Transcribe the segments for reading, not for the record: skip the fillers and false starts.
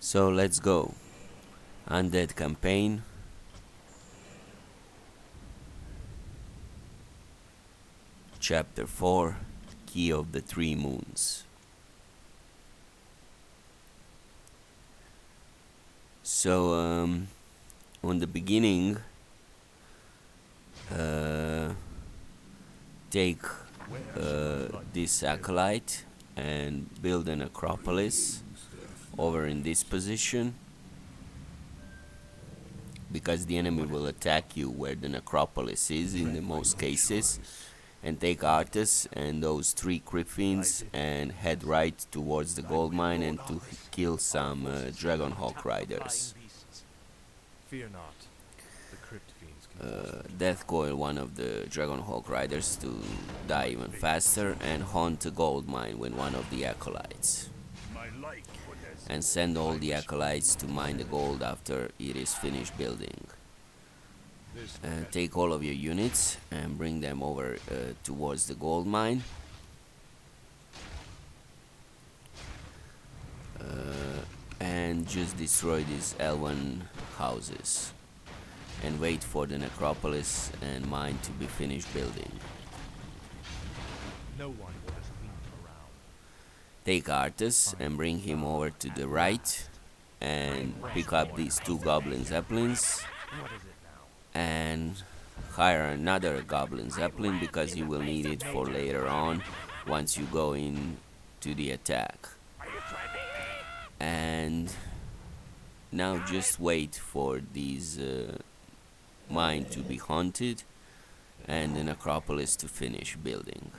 So let's go. Undead campaign. Chapter 4, Key of the Three Moons. So, on the beginning, take this acolyte and build an acropolis over in this position, because the enemy will attack you where the necropolis is in the most cases. And take Artus and those 3 crypt fiends and head right towards the gold mine and to kill some Dragonhawk riders. Fear not, the crypt fiends Death coil one of the Dragonhawk riders to die even faster, and haunt the gold mine with one of the acolytes. And send all the acolytes to mine the gold after it is finished building. Take all of your units and bring them over towards the gold mine. And just destroy these L1 houses. And wait for the necropolis and mine to be finished building. No one would have been around. Take Artus and bring him over to the right. And pick up these 2 goblin zeppelins. What is it now? And hire another goblin zeppelin because you will need it for later on once you go in to the attack. And now just wait for these mine to be haunted and the necropolis to finish building.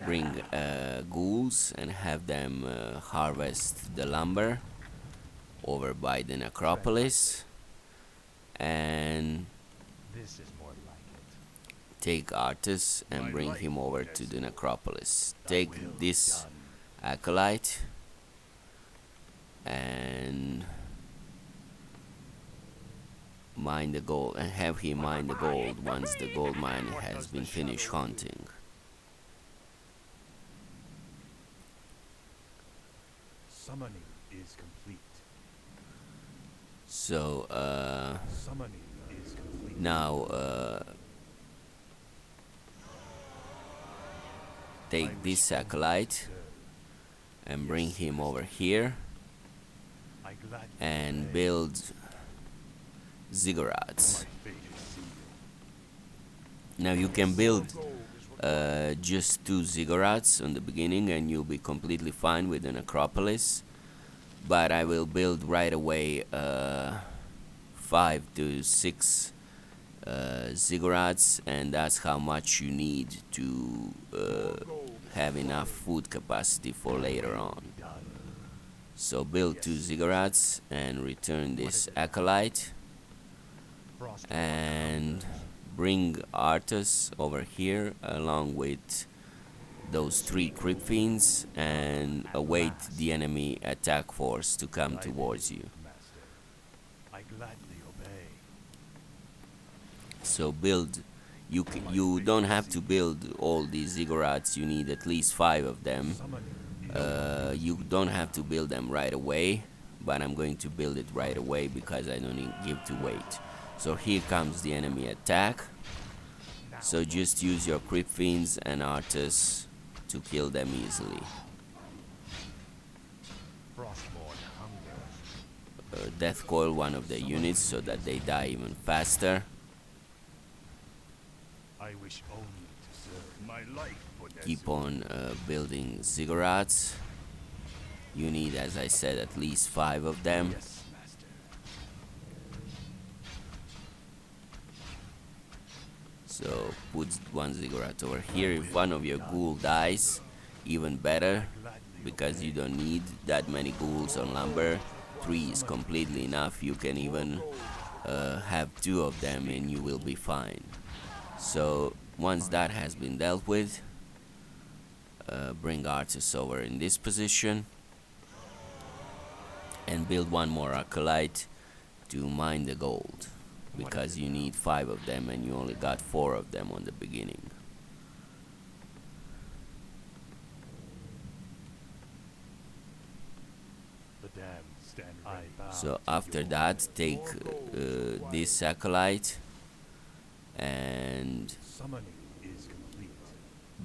Bring ghouls and have them harvest the lumber over by the necropolis, and This is more like it. take Artus and bring him over to the necropolis. Take this acolyte and mine the gold, and have him mine the gold once the gold mine has been finished hunting. Summoning is complete. So Summoning is complete. now take this acolyte and bring him over here I gladly and obey. build ziggurats. My fate is sealed. Now you can build just 2 ziggurats on the beginning and you'll be completely fine with an acropolis, but I will build right away 5 to 6 ziggurats, and that's how much you need to have enough food capacity for later on. So build 2 ziggurats and return this acolyte Frost and bring Artus over here along with those 3 crypt fiends and await the enemy attack force to come towards you. Master, I gladly obey. So build, you don't have to build all these ziggurats, you need at least 5 of them. Summoning You don't have to build them right away, but I'm going to build it right away because I don't give to wait. So here comes the enemy attack. So just use your crypt fiends and Artus to kill them easily. Frostborn hunger. Death coil one of the units so that they die even faster. I wish only to serve. My life would Keep on building ziggurats. You need, as I said, at least 5 of them. Yes, master. So put 1 ziggurat over here. If one of your ghoul dies, even better, Gladly because you don't need that many ghouls on lumber. 3 is completely enough. You can even have 2 of them and you will be fine. So once that has been dealt with, bring Artus over in this position and build 1 more acolyte to mine the gold, because you need 5 of them and you only got 4 of them on the beginning. damned stand ready. I bow So to after your that, will. take this acolyte and Summoning is complete.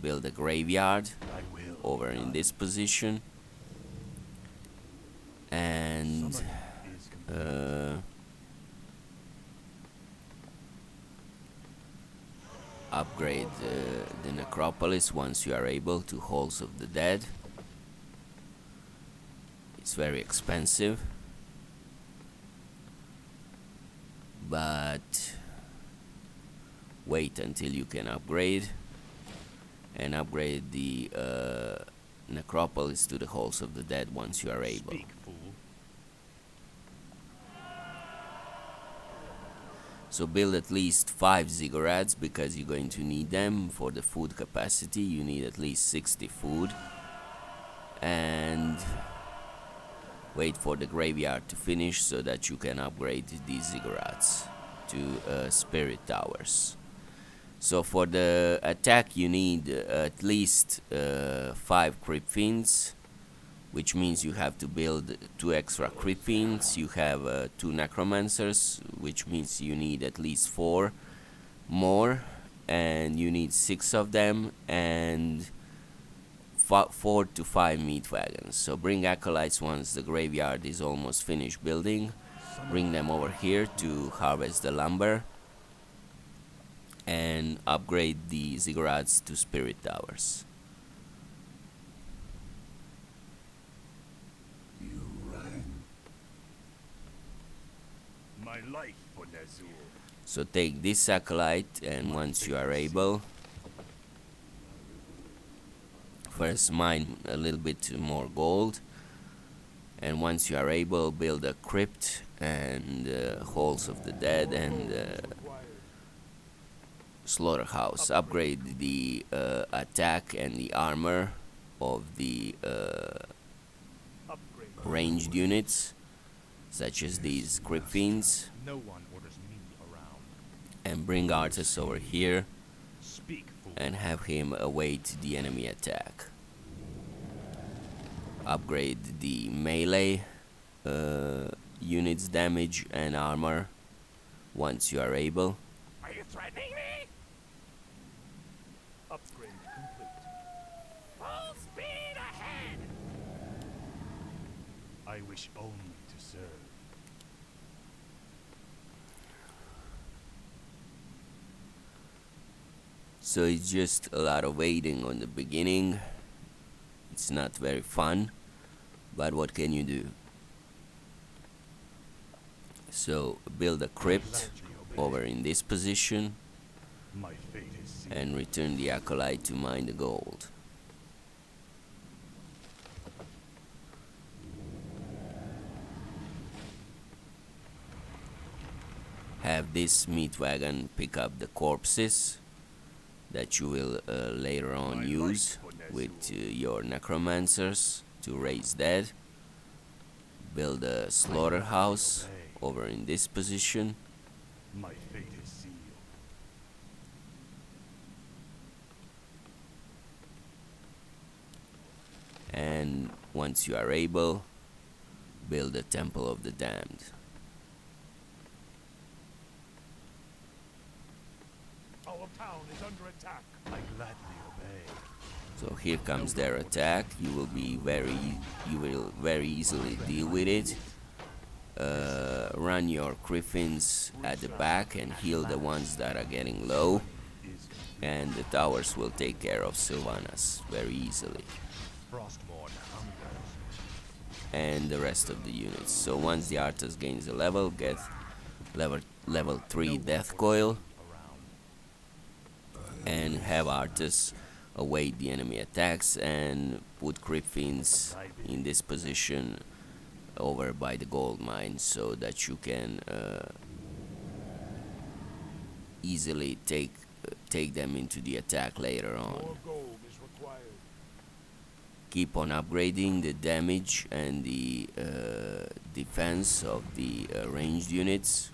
build a graveyard I will over be in done. this position, and Summoning is complete. upgrade the necropolis once you are able to Halls of the Dead. It's very expensive, but wait until you can upgrade, and upgrade the necropolis to the Halls of the Dead once you are able. Speak, fool. So build at least 5 ziggurats because you're going to need them for the food capacity. You need at least 60 food, and wait for the graveyard to finish so that you can upgrade these ziggurats to spirit towers. So for the attack you need at least 5 crypt fiends, which means you have to build 2 extra crypt fiends. You have 2 necromancers, which means you need at least 4 more, and you need 6 of them, and 4 to 5 meat wagons. So bring acolytes once the graveyard is almost finished building. Bring them over here to harvest the lumber and upgrade the ziggurats to spirit towers. My life for Nazul. So take this acolyte, and once you are able, first mine a little bit more gold, and once you are able, build a crypt and Halls of the Dead and slaughterhouse. Upgrade the attack and the armor of the Upgrade. ranged units, such as these crypt fiends, No one orders me around. and bring Artus over here Speak, fool. and have him await the enemy attack. Upgrade the melee units damage and armor once you are able. Are you threatening me? Upgrade complete. Full speed ahead. I wish only to serve. So it's just a lot of waiting on the beginning. It's not very fun, but what can you do? So build a crypt over in this position My fate is sealed. and return the acolyte to mine the gold. Have this meat wagon pick up the corpses that you will later on use with your necromancers to raise dead. Build a slaughterhouse over in this position. My fate is sealed. And once you are able, build a Temple of the Damned. Our town is under attack. I gladly obey. So here comes their attack. You will very easily deal with it. Run your griffins at the back and heal the ones that are getting low, and the towers will take care of Sylvanas very easily, Frostmourne hungers. and the rest of the units. So once the Arthas gains a level, get level 3 Death Coil, and have Arthas await the enemy attacks and put Griffins in this position over by the gold mine so that you can easily take them into the attack later on. More gold is required. Keep on upgrading the damage and the defense of the ranged units.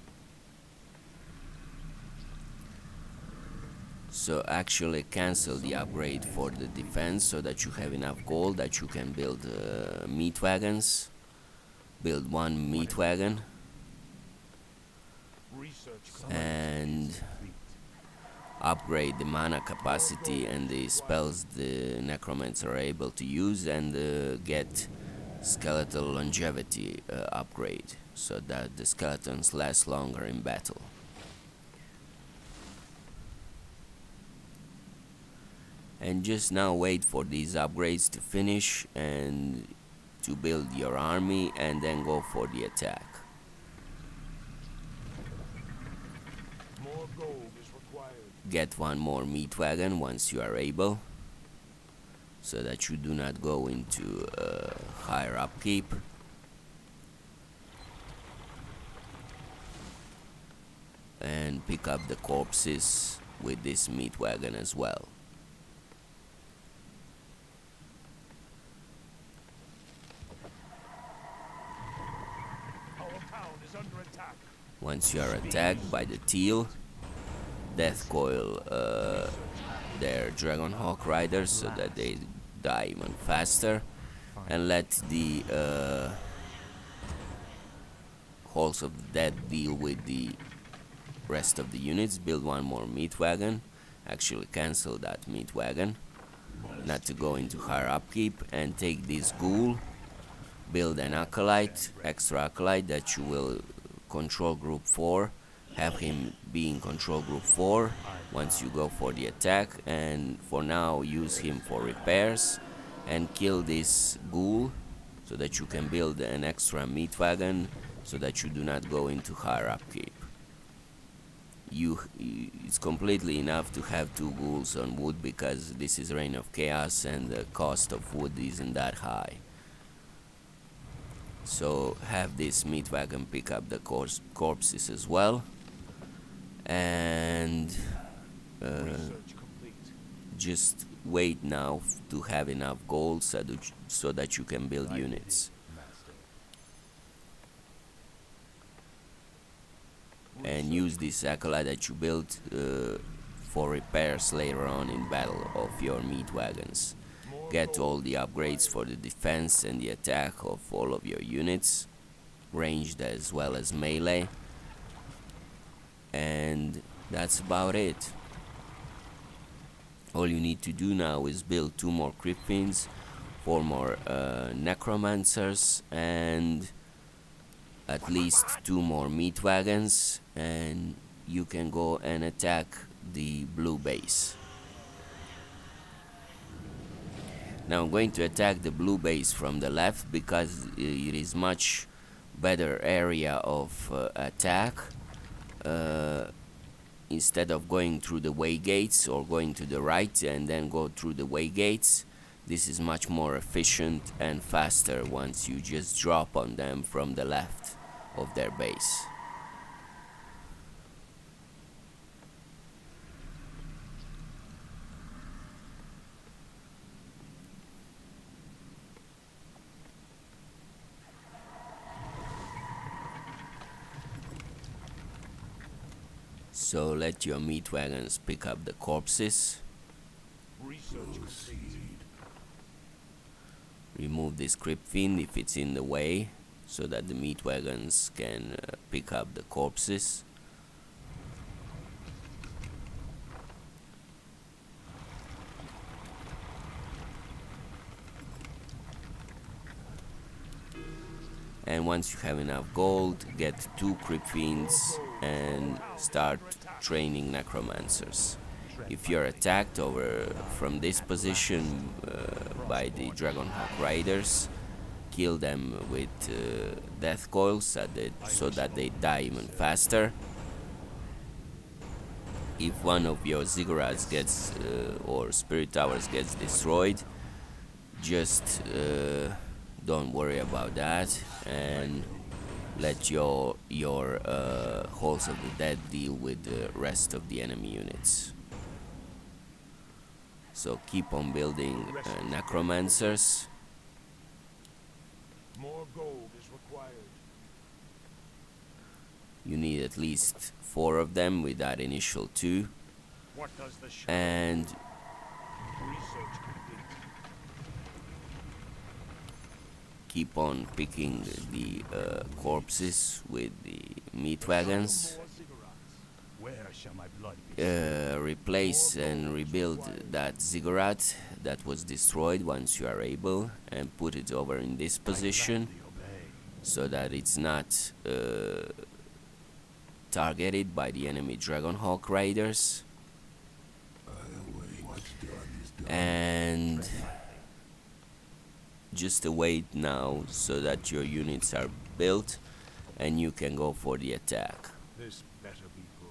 So actually cancel the upgrade for the defense so that you have enough gold that you can build meat wagons. build one meat wagon, Research and upgrade the mana capacity and the spells the necromancer are able to use, and get skeletal longevity upgrade so that the skeletons last longer in battle. And just now wait for these upgrades to finish and to build your army, and then go for the attack. More gold is required. Get one more meat wagon once you are able, so that you do not go into higher upkeep. And pick up the corpses with this meat wagon as well. Our town is under attack. Once you are attacked by the teal, death coil their Dragonhawk riders so that they die even faster, and let the Halls of the Dead deal with the rest of the units. Build one more meat wagon, actually cancel that meat wagon, not to go into higher upkeep, and take this ghoul, build an acolyte, extra acolyte that you will control group 4, have him be in control group 4 once you go for the attack, and for now use him for repairs, and kill this ghoul so that you can build an extra meat wagon so that you do not go into higher upkeep. It's completely enough to have 2 ghouls on wood, because this is Reign of Chaos and the cost of wood isn't that high. So have this meat wagon pick up the corpses as well, and Research complete. just wait now to have enough gold so that you can build units. And use this acolyte that you built for repairs later on in battle of your meat wagons. Get all the upgrades for the defense and the attack of all of your units, ranged as well as melee, and that's about it. All you need to do now is build 2 more Crypt Fiends, 4 more Necromancers, and at least 2 more meat wagons, and you can go and attack the blue base. Now I'm going to attack the blue base from the left because it is much better area of attack. Instead of going through the way gates or going to the right and then go through the way gates, this is much more efficient and faster once you just drop on them from the left of their base. So let your meat wagons pick up the corpses. Research complete. Remove this Crypt Fiend if it's in the way, so that the meat wagons can pick up the corpses. And once you have enough gold, get 2 Crypt Fiends and start training Necromancers. If you're attacked over from this position by the Dragonhawk Riders, kill them with death coils so that they die even faster. If one of your ziggurats gets or spirit towers gets destroyed, just don't worry about that and let your Halls of the Dead deal with the rest of the enemy units. So keep on building Necromancers. More gold is required. You need at least 4 of them with that initial 2. What does the shadow And research complete? keep on picking the corpses with the meat wagons. More ziggurats. Where shall my blood be? Replace and rebuild that ziggurat that was destroyed once you are able, and put it over in this position Gladly obey. so that it's not targeted by the enemy Dragonhawk raiders. And just await now so that your units are built and you can go for the attack. This better be good.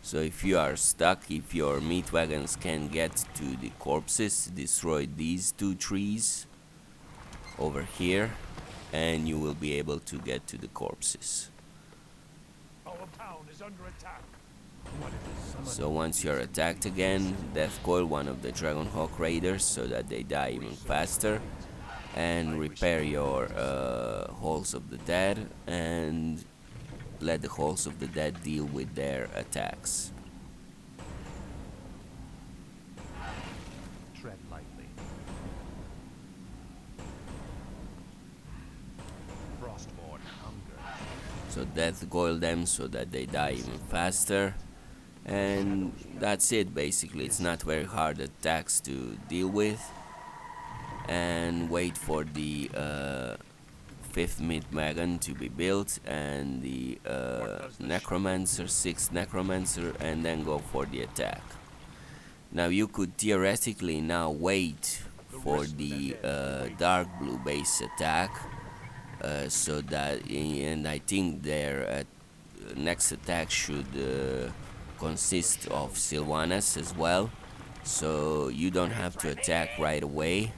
So if you are stuck, if your meat wagons can get to the corpses, destroy these two trees over here and you will be able to get to the corpses. Our town is under attack. So once you're attacked again, death coil one of the Dragonhawk raiders so that they die even faster, and repair your halls of the dead and let the halls of the dead deal with their attacks. Tread lightly. Frostborn hunger. So death coil them so that they die even faster, and that's it basically. It's not very hard attacks to deal with, and wait for the 5th meat wagon to be built and the necromancer, 6th necromancer, and then go for the attack. Now you could theoretically now wait for the dark blue base attack, so that, and I think their next attack should consist of Sylvanas as well, so you don't have to attack right away.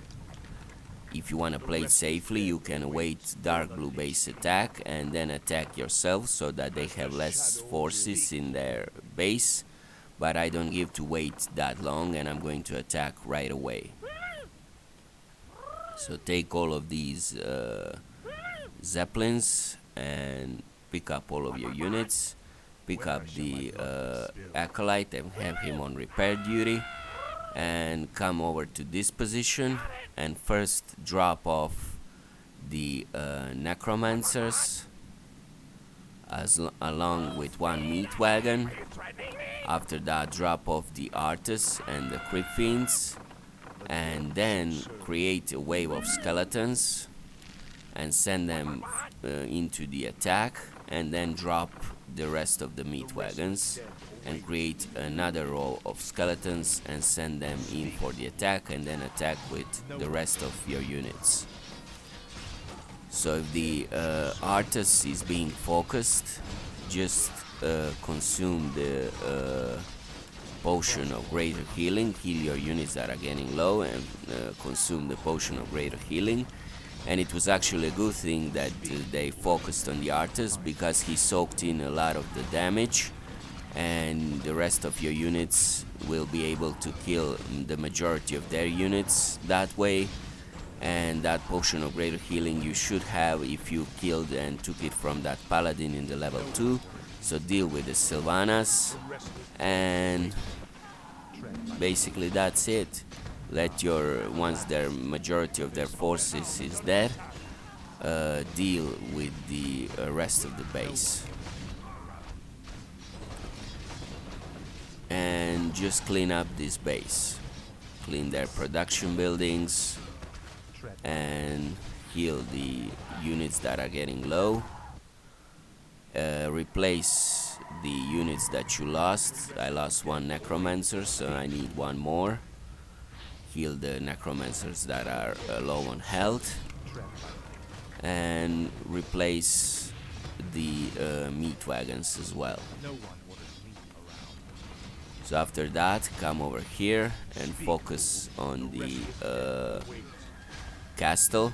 If you want to play it safely, you can await dark blue base attack and then attack yourself so that they have less forces in their base, but I don't give to wait that long and I'm going to attack right away. So take all of these zeppelins and pick up all of your units, pick up the acolyte and have him on repair duty, and come over to this position and first drop off the necromancers along with one meat wagon. After that, drop off the artists and the crypt fiends, and then create a wave of skeletons and send them into the attack, and then drop the rest of the meat wagons and create another row of skeletons and send them in for the attack, and then attack with the rest of your units. So if the artist is being focused, just consume the potion of greater healing, heal your units that are getting low, and consume the potion of greater healing. And it was actually a good thing that they focused on the artist, because he soaked in a lot of the damage, and the rest of your units will be able to kill the majority of their units that way. And that potion of greater healing you should have if you killed and took it from that paladin in the level 2. So deal with the Sylvanas, and basically that's it. Let your, once their majority of their forces is dead, deal with the rest of the base. And just clean up this base, clean their production buildings, and heal the units that are getting low. Replace the units that you lost. I lost one necromancer, so I need one more. Heal the necromancers that are low on health, and replace the meat wagons as well. So after that, come over here and focus on the castle.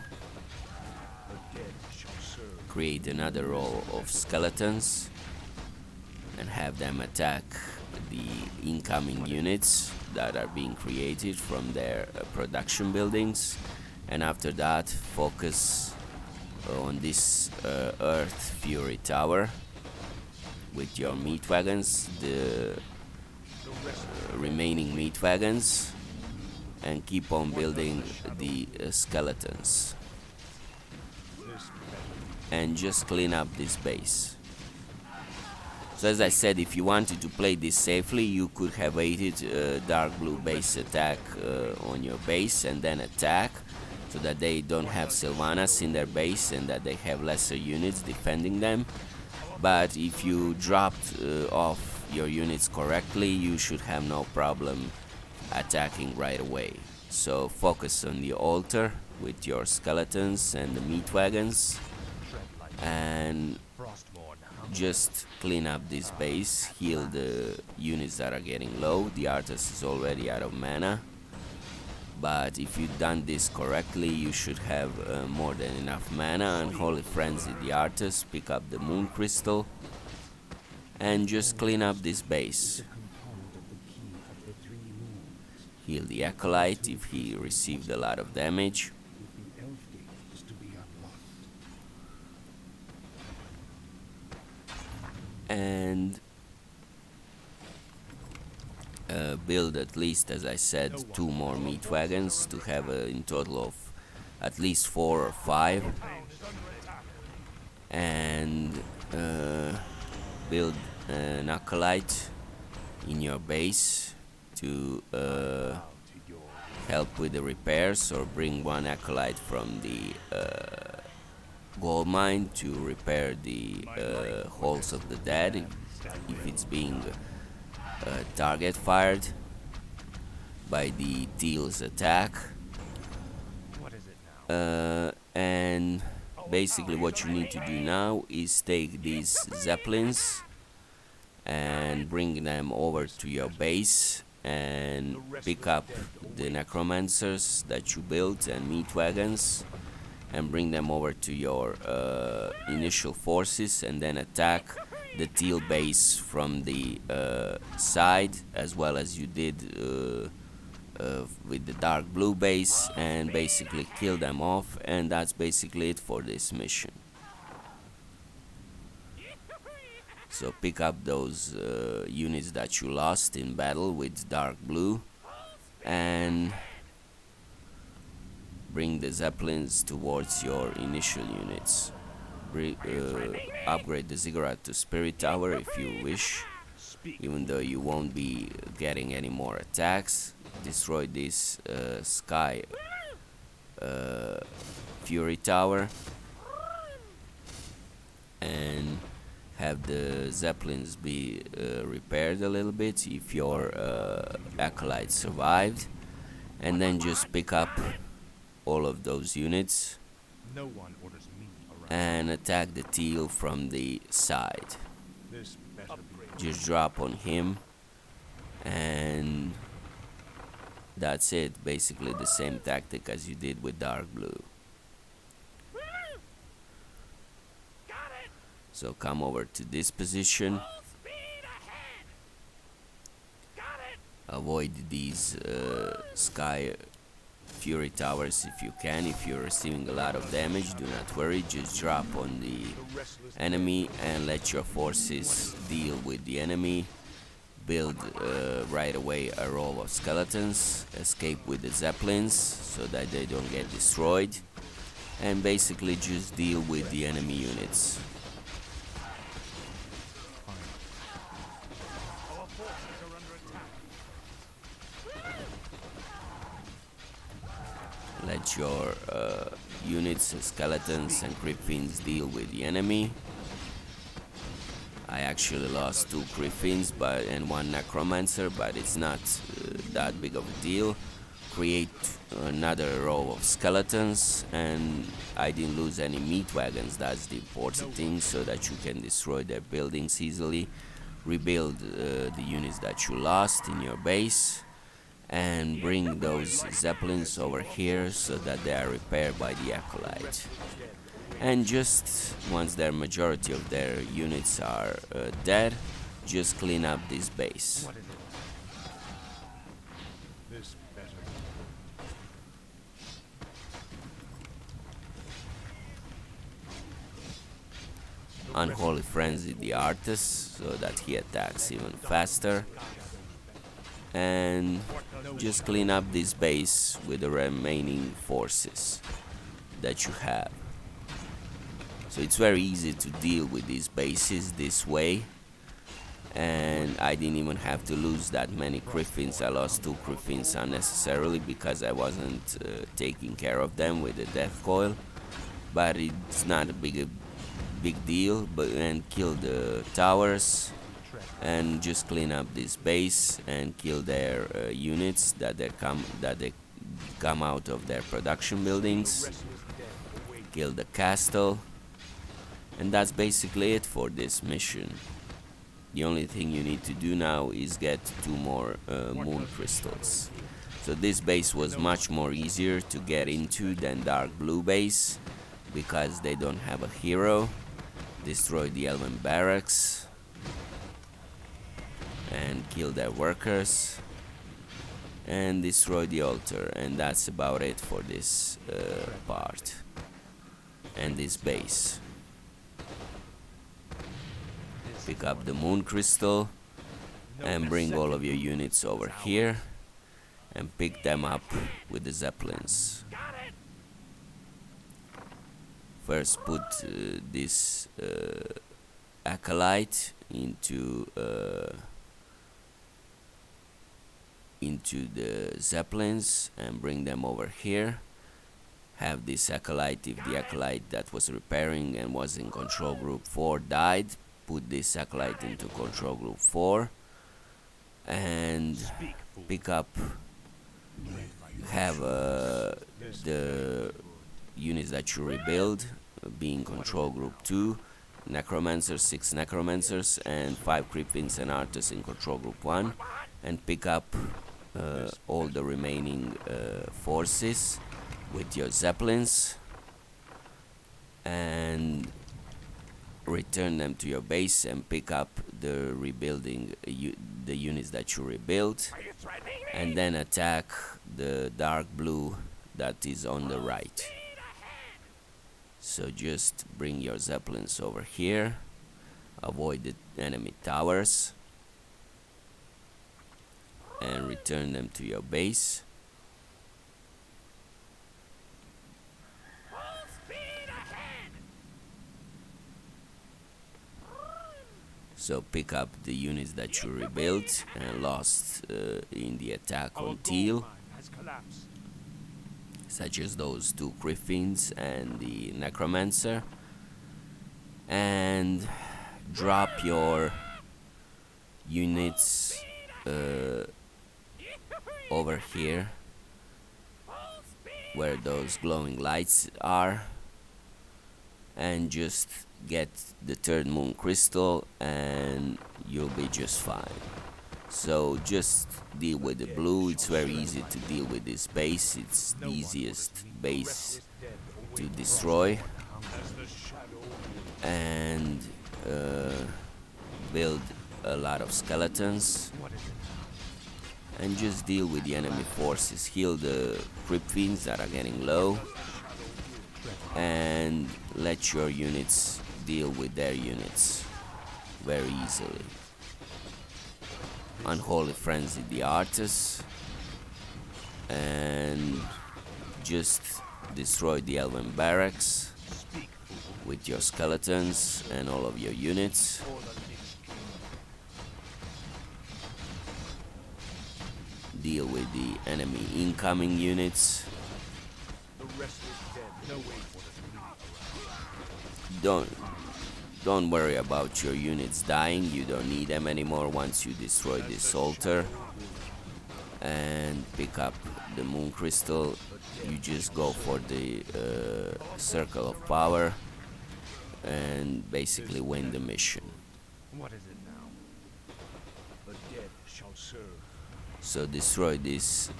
Create another row of skeletons and have them attack the incoming units that are being created from their production buildings. And after that, focus on this Earth Fury Tower with your meat wagons, the remaining meat wagons, and keep on building the skeletons. And just clean up this base. So as I said, if you wanted to play this safely, you could have waited dark blue base attack on your base and then attack, so that they don't have Sylvanas in their base and that they have lesser units defending them. But if you dropped off your units correctly, you should have no problem attacking right away. So focus on the altar with your skeletons and the meat wagons, and just clean up this base, heal the units that are getting low. The artist is already out of mana, but if you've done this correctly, you should have more than enough mana. And Holy Frenzy the artist, pick up the moon crystal and just clean up this base. Heal the acolyte if he received a lot of damage. And build at least, as I said, 2 more meat wagons to have in total of at least 4 or 5. And build an acolyte in your base to help with the repairs, or bring 1 acolyte from the gold mine to repair the halls of the dead if it's being target fired by the Teal's attack. And basically what you need to do now is take these zeppelins and bring them over to your base and pick up the necromancers that you built and meat wagons and bring them over to your initial forces, and then attack the Teal base from the side, as well as you did with the dark blue base, and basically kill them off. And that's basically it for this mission. So pick up those units that you lost in battle with dark blue and bring the zeppelins towards your initial units. Upgrade the ziggurat to Spirit Tower if you wish, even though you won't be getting any more attacks. Destroy this Sky Fury Tower and have the zeppelins be repaired a little bit if your acolyte survived, and then just pick up all of those units and attack the Teal from the side. Just drop on him, and that's it. Basically the same tactic as you did with dark blue. So come over to this position. Avoid these Sky Fury Towers if you can. If you're receiving a lot of damage, do not worry, just drop on the enemy and let your forces deal with the enemy. Build right away a row of skeletons, escape with the zeppelins so that they don't get destroyed, and basically just deal with the enemy units. Let your units, skeletons and griffins deal with the enemy. I actually lost 2 griffins and 1 necromancer, but it's not that big of a deal. Create another row of skeletons, and I didn't lose any meat wagons. That's the important thing, so that you can destroy their buildings easily. Rebuild the units that you lost in your base, and bring those zeppelins over here so that they are repaired by the acolyte. And just once their majority of their units are dead, just clean up this base. Unholy Frenzy the Artist so that he attacks even faster, and just clean up this base with the remaining forces that you have. So it's very easy to deal with these bases this way, and I didn't even have to lose that many griffins. I lost 2 griffins unnecessarily because I wasn't taking care of them with the death coil, but it's not a big deal. But and kill the towers and just clean up this base and kill their units that they come out of their production buildings. Kill the castle, and that's basically it for this mission. The only thing you need to do now is get 2 more moon crystals. So this base was much more easier to get into than dark blue base because they don't have a hero. Destroy the elven barracks and kill their workers and destroy the altar, and that's about it for this part and this base. Pick up the moon crystal and bring all of your units over here and pick them up with the zeppelins. First put this acolyte into the zeppelins and bring them over here. Have this acolyte, if the acolyte that was repairing and was in control group 4 died, put this acolyte into control group 4 and pick up, have the units that you rebuild being control group 2, necromancers, 6 necromancers and 5 griffins and artists in control group 1, and pick up all the remaining forces with your zeppelins and return them to your base and pick up the rebuilding the units that you rebuilt, and then attack the dark blue that is on the right. So just bring your zeppelins over here, avoid the enemy towers and return them to your base. So pick up the units that you rebuilt and lost in the attack on Teal, such as those 2 griffins and the necromancer, and drop your units over here where those glowing lights are, and just get the 3rd moon crystal and you'll be just fine. So just deal with the blue. It's very easy to deal with this base. It's the easiest base to destroy, and build a lot of skeletons and just deal with the enemy forces. Heal the crypt fiends that are getting low and let your units deal with their units very easily. Unholy Frenzy the Artist and just destroy the elven barracks with your skeletons and all of your units. Deal with the enemy incoming units. Don't worry about your units dying. You don't need them anymore once you destroy this altar and pick up the moon crystal. You just go for the circle of power and basically win the mission. What is it now? The dead shall serve. So destroy this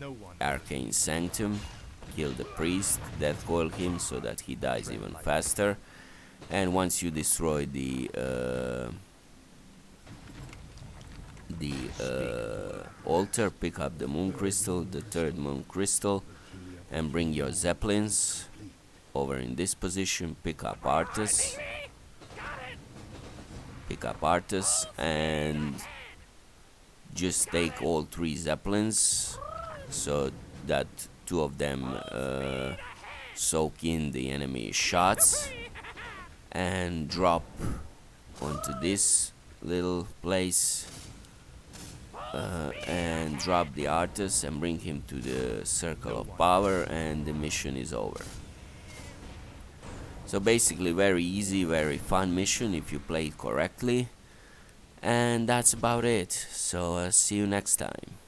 No one. arcane sanctum, kill the priest, death coil him so that he dies even faster, and once you destroy the altar, pick up the moon crystal, the 3rd moon crystal, and bring your zeppelins over in this position, pick up Artus, and just take all 3 Zeppelins so that 2 of them soak in the enemy shots, and drop onto this little place and drop the Artus and bring him to the circle of power, and the mission is over. So basically very easy, very fun mission if you play it correctly, and that's about it. So see you next time.